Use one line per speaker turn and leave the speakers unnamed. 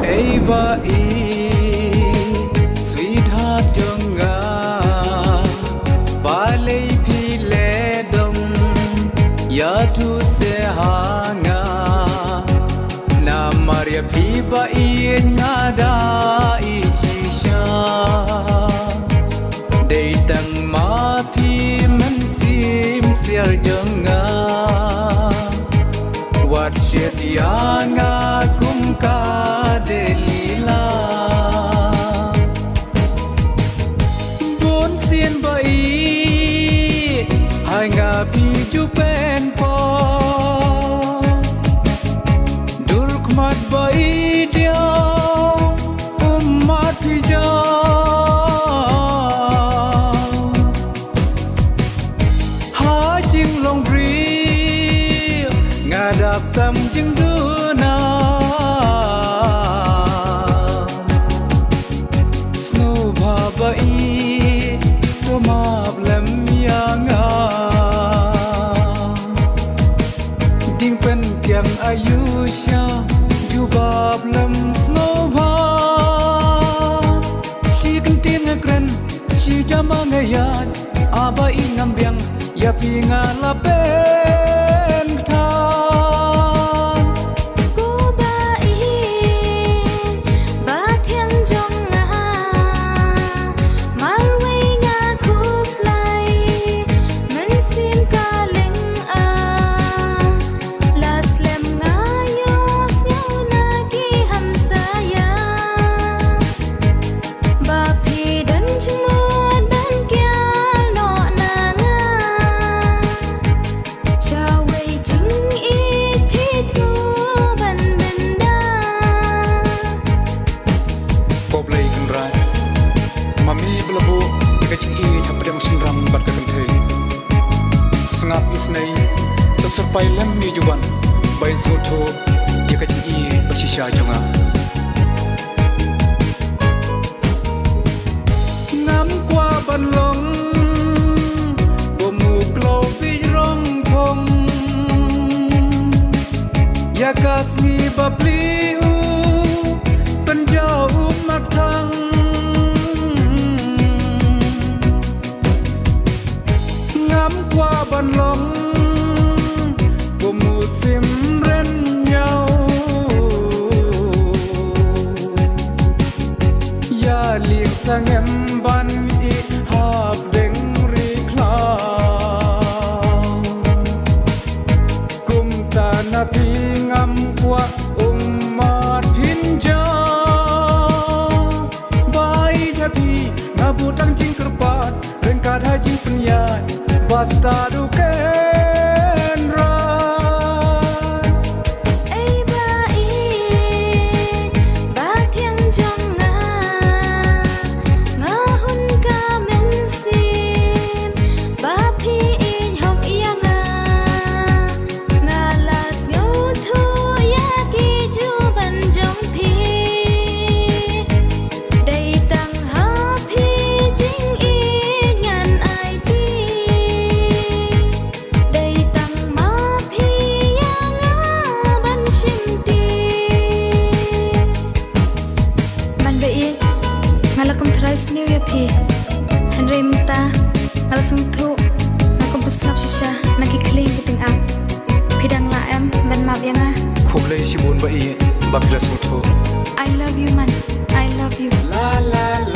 Eba sweetheart jonga balei phile dom ya tu se hanga na maria phiba ngada isha dei tang ma phi man sim siar jonga wat shit yanga kum ka delila bon sien bai hai nga pi chu pen po dur khmat bai dia mat pi ja ha jing long ri nga dap tam jing du na snow ba bai to ma lam ya nga ding pen kyang ayu sha ju bab lam snow ba shi kan tin ngren shi jama ngayat aba ingam biang ya pi nga la pen ta Mami belabu dikacik i hapadang sinram bat kakanthei sengap isnai terserpai lem mi juban bain soto dikacik i bersisha jonga ngam kwa ban long gomu klo pi rong thong ya kasni babli u penjau mak thang qua ban long của musim ren nhau ya liek sang em ban i hap deng ri kla kum ta na pi ngam qua mat phin ja bai tha pi na bu tang jing kerpat ren ka tha jing punya basta du ken rai
ai ba thiang jong nga hun ka men sim ba phi in hok ya nga las ngau thu ya ki ju ban jong phi dei tang ha phi jing i ngan ai ti ngalakum thrais new year phi hanre mta ngalasung thu ngakum pesnap shisha naki clean kiting ap phidang la em ban ma bianga
khoblei sibun bai babla sutho
I love you man I love you
la la la